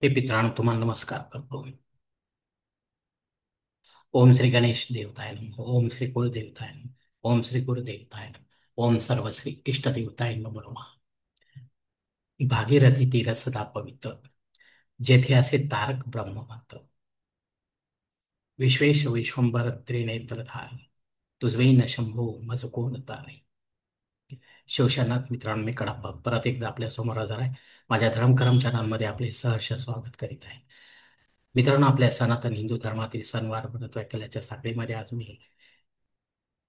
हे पितरांनो तुम्हाला नमस्कार करतो. ओम श्री गणेश देवताय नमः. ओम श्री कुलदेवताय नमः. ओम श्री गुरुदेवताय नमः. ओम सर्वश्री इष्टदेवताय नमः. भागीरथी तीर सदा पवित्र, जेथे असे तारक ब्रह्ममात्र. विश्वेश विश्वंभर त्रिनेत्रधारी, तुझवे न शंभो मज कोण तारे. शिवशरणात मित्रांनो, मी कडाप्पा परत एकदा आपल्या समोर हजर आहे. माझ्या धर्मकरम चॅनलमध्ये आपले सहर्ष स्वागत करीत आहे. मित्रांनो, आपल्या सनातन हिंदू धर्मातील सणवार व्रत वैकल्याच्या साखळीमध्ये आज मी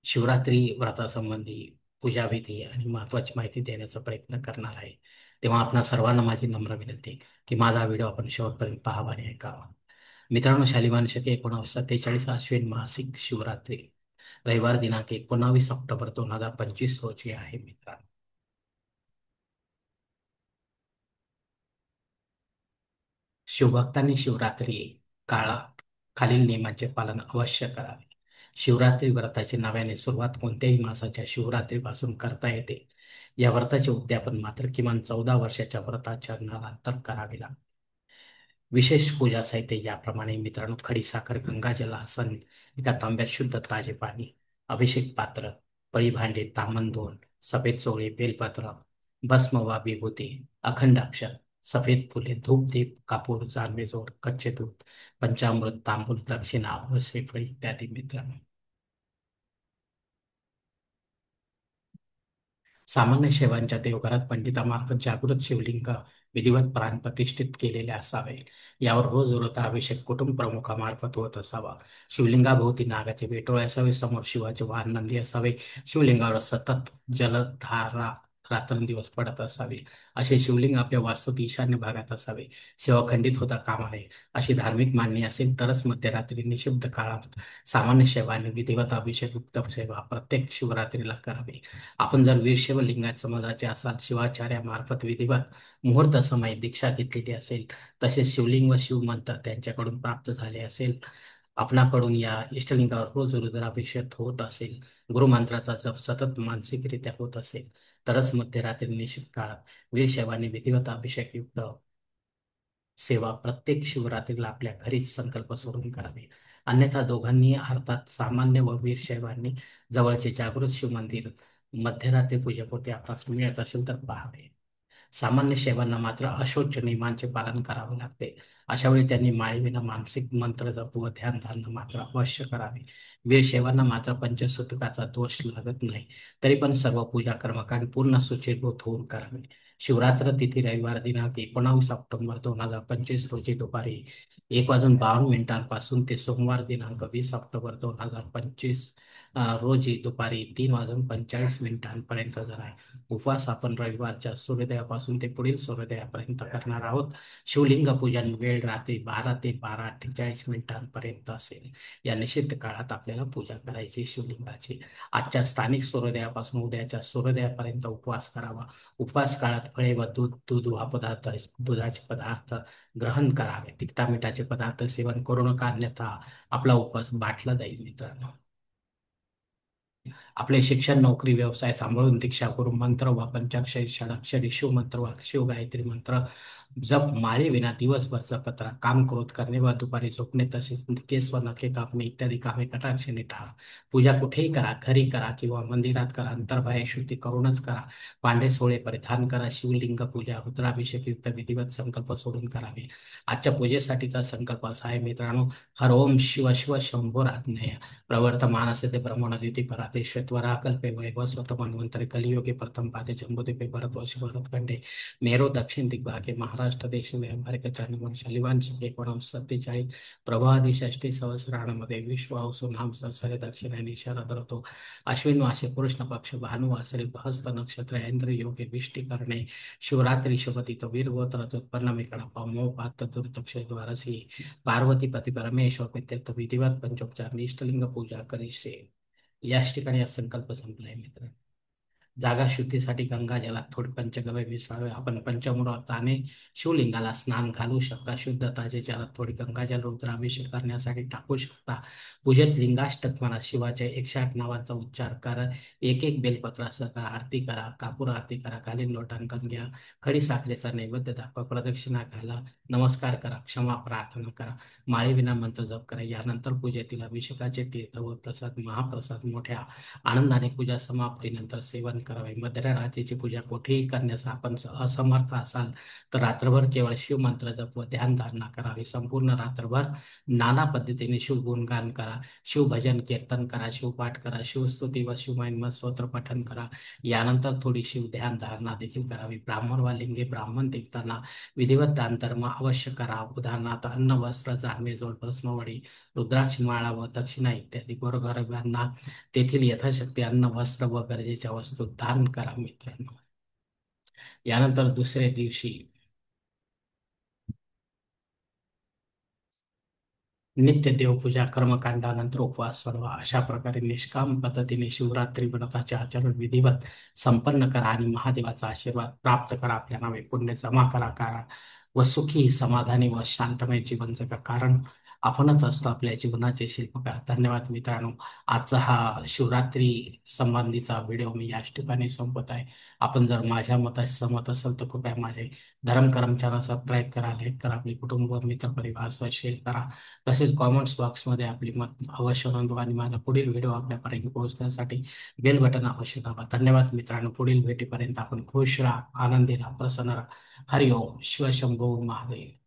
शिवरात्री व्रतासंबंधी पूजाविधी आणि महत्वाची माहिती देण्याचा प्रयत्न करणार आहे. तेव्हा आपणा सर्वांना माझी नम्र विनंती की माझा व्हिडिओ आपण शेवटपर्यंत पाहावा आणि ऐकावा. मित्रांनो, शालिवान शके 1947 अश्विन मासिक शिवरात्री रविवार दिनांक 19 ऑक्टोबर 2025 रोजी आहे. मित्रांनो, शिवभक्तांनी शिवरात्री काळात खालील नियमांचे पालन अवश्य करावे. शिवरात्री व्रताची नव्याने सुरुवात कोणत्याही मासाच्या शिवरात्रीपासून करता येते. या व्रताचे उद्यापन मात्र किमान 14 वर्षाच्या व्रताचरणानंतर करावे लागते. विशेष पूजा साहित्य याप्रमाणे मित्रांनो: खडीसाखर, गंगाजल, आसन, एका तांब्यात शुद्ध ताजे पाणी, अभिषेक पात्र, पळी भांडे, तामन 2, सफेद चोळे, बेलपत्र, भस्म वा विभूती, अखंड अक्षर, सफेद फुले, धूप, दीप, कापूर, जानवेजोड, कच्चे दूध, पंचामृत, तांबूल, दक्षिणा व श्रीफळ इत्यादी. मित्रांनो, सामान्य सेवांच्या देवघरात पंडितामार्फत जागृत शिवलिंग विधिवत प्राण प्रतिष्ठित केलेले असावे. यावर रोज रुद्राभिषेक कुटुंब प्रमुखामार्फत होत असावा. शिवलिंगाभोवती नागाचे वेटोळे असावे. समोर शिवाचे वाहन नंदी असावे. शिवलिंगावर सतत जलधारा रात्रंदिवस पडत असावी. असे शिवलिंग आपल्या वास्तूत ईशान्य भागात असावे. सेवा खंडित होता कामा नये. अशी धार्मिक मान्य असेल तरच मध्यरात्री निषिद्ध काळात सामान्य सेवा आणि विधिवत अभिषेक युक्त सेवा प्रत्येक शिवरात्रीला करावी. आपण जर वीरशैव लिंगायत समाजाचे असाल, शिवाचार्यामार्फत विधिवत मुहूर्त समय दीक्षा घेतलेली असेल, तसेच शिवलिंग व शिवमंत्र त्यांच्याकडून प्राप्त झाले असेल, आपणाकडून या इष्टलिंगावर रोज रुद्राभिषेक होत असेल, गुरुमंत्राचा जप सतत मानसिकरित्या होत असेल, तरच मध्यरात्री निश्चित काळात वीरशैवाने विधिवत अभिषेकयुक्त सेवा प्रत्येक शिवरात्रीला आपल्या घरीच संकल्प सोडून करावे. अन्यथा दोघांनी अर्थात सामान्य व वीरशैवांनी जवळचे जागृत शिवमंदिर मध्यरात्री पूजेपुरते आपणास मिळत असेल तर पाहावे. सामान्य सेवांना मात्र अशोच नियमांचे पालन करावे लागते. अशा वेळी त्यांनी माळेविना मानसिक मंत्र जप व ध्यान धारणा मात्र अवश्य करावे. वीरशैवांना मात्र पंचसूतकाचा दोष लागत नाही. तरी पण सर्व पूजा कर्मकांड पूर्ण सुचिरभूत होऊन करावे. शिवरात्र तिथी रविवार दिनांक 19 ऑक्टोबर 2025 रोजी दुपारी 1:52 ते सोमवार दिनांक 20 ऑक्टोबर 2025 रोजी दुपारी 3:45 जर आहे. उपवास आपण रविवारच्या सूर्योदयापासून ते पुढील सूर्योदयापर्यंत करणार आहोत. शिवलिंग पूजन वेळ रात्री 12 ते 12:48 असेल. या निषिद्ध काळात आपल्याला पूजा करायची शिवलिंगाची. आजच्या स्थानिक सूर्योदयापासून उद्याच्या सूर्योदयापर्यंत उपवास करावा. उपवास काळात फळे व दूध, दूध वा पदार्थ, दुधाचे पदार्थ ग्रहण करावे. तिखटा मिठाचे पदार्थ सेवन करू नका, अन्यथा आपला उपवास बाटला जाईल. मित्रांनो, आपले शिक्षण, नोकरी, व्यवसाय सांभाळून दीक्षा करून मंत्र वा पंचाक्षरी, षडाक्षरी शिवमंत्र वा शिवगायत्री मंत्र जप माळेविना दिवसभर जपत राहा. काम क्रोध करणे व दुपारी झोपणे, तसेच केस व नखे कापणे इत्यादी कामे कटाक्षाने टाळा. पूजा कुठेही करा, घरी करा किंवा मंदिरात करा, अंतर्बाह्य शुद्धी करूनच करा. पांढरे सोळे परिधान करा. शिवलिंग पूजा, रुद्राभिषेक युक्त विधिवत संकल्प सोडून करावे. आजच्या पूजेसाठीचा संकल्प असा आहे मित्रांनो: हर ओम शिव शिव शंभोराज्ञय प्रवर्तमानस्य ते ब्रह्मणद्युती पराते श्वेतवरा कल्पे वैभव स्वत मन्वंतरे कलियुगे प्रथम पादे जम्बूद्वीपे भरतवर्षी भरतखंडे मेरो दक्षिण दिग्भागे महाराष्ट्र देश व्यावहारिक चांद्रमान शालिवान शके 1947 प्रभादी षष्टी सहस्राणामध्ये विश्वावसु नाम संवत्सरे दक्षिणायनी शरद ऋतू अश्विन मासे कृष्ण पक्ष भानुवासरे हस्त नक्षत्र इंद्र योगे विष्टी करणे शिवरात्री शुभतिथ वीर गोत्र उत्पन्न मिकडा मोपात चतुर्थक्ष द्वारसी पार्वती पती परमेश्वर पित्यर्थ विधिवत पंचोपचार इष्टलिंग पूजा करीसे. याच ठिकाणी हा संकल्प संपलाय मित्र. जागा शुद्धीसाठी गंगाजलात थोडे पंचगव्य मिसळावे. आपण पंचमुहूर्ताने शिवलिंगाला स्नान घालू शकता. शुद्ध ताजे जलात थोडी गंगाजल रुद्राभिषेक करण्यासाठी टाकू शकता. पूजेत लिंगाष्टक म्हणा, शिवाच्या 108 नावांचा उच्चार करा. एक एक बेलपत्रासह करा. आरती करा, कापूर आरती करा, खालील लोटांकन घ्या, खडी साखरेचा नैवेद्य दाखवा, प्रदक्षिणा घाला, नमस्कार करा, क्षमा प्रार्थना करा, माळेविना मंत्र जप करा. यानंतर पूजेतील अभिषेकाचे तीर्थ व प्रसाद महाप्रसाद मोठ्या आनंदाने पूजा समाप्तीनंतर सेवन करावे. मध्यरात्रीची पूजा कुठेही करण्यास आपण असमर्थ असाल तर रात्रभर केवळ शिवमंत्र जप व ध्यानधारणा करावी. संपूर्ण रात्रभर नाना पद्धतीने शिवगुणगान करा, शिवभजन कीर्तन करा, शिवपाठ करा, शिवस्तुती व शिवमहिमा स्तोत्र पठण करा. यानंतर थोडी शिवध्यान धारणा देखील करावी. ब्राह्मण वा लिंगी ब्राह्मण देवतांना विधिवत दान धर्म अवश्य करा. उदाहरणार्थ अन्न, वस्त्र, जांभेजोड, भस्मवडी, रुद्राक्ष माळा व दक्षिणा इत्यादी. गोरगरिबांना तेथील यथाशक्ती अन्न, वस्त्र व गरजेच्या वस्तू दान करा मित्रांनो. यानंतर दुसऱ्या दिवशी नित्य देवपूजा कर्मकांडानंतर उपवास सोडवा. अशा प्रकारे निष्काम पद्धतीने शिवरात्री व्रताचे आचरण विधिवत संपन्न करा आणि महादेवाचा आशीर्वाद प्राप्त करा. आपल्या नावे पुण्य जमा करा, कारण व सुखी समाधानी व शांतमय जीवन जगा, कारण आपणच असतो आपल्या जीवनाचे शिल्पकार. धन्यवाद मित्रांनो. आजचा हा शिवरात्री संबंधीचा व्हिडिओ मी याच ठिकाणी संपत आहे. आपण जर माझ्या मताशी सहमत असेल तर कृपया माझे धर्मकरम चॅनल सबस्क्राईब करा, लाईक करा, आपले कुटुंब मित्र परिवार शेअर करा. तसेच कॉमेंट्स बॉक्समध्ये आपली मत अवश्य नोंदवा आणि माझा पुढील व्हिडिओ आपल्यापर्यंत पोहोचण्यासाठी बेल बटन अवश्य दाबा. धन्यवाद मित्रांनो. पुढील भेटीपर्यंत आपण खुश राहा, आनंदी राहा, प्रसन्न राहा. हरिओम शिवशंभो महादेव.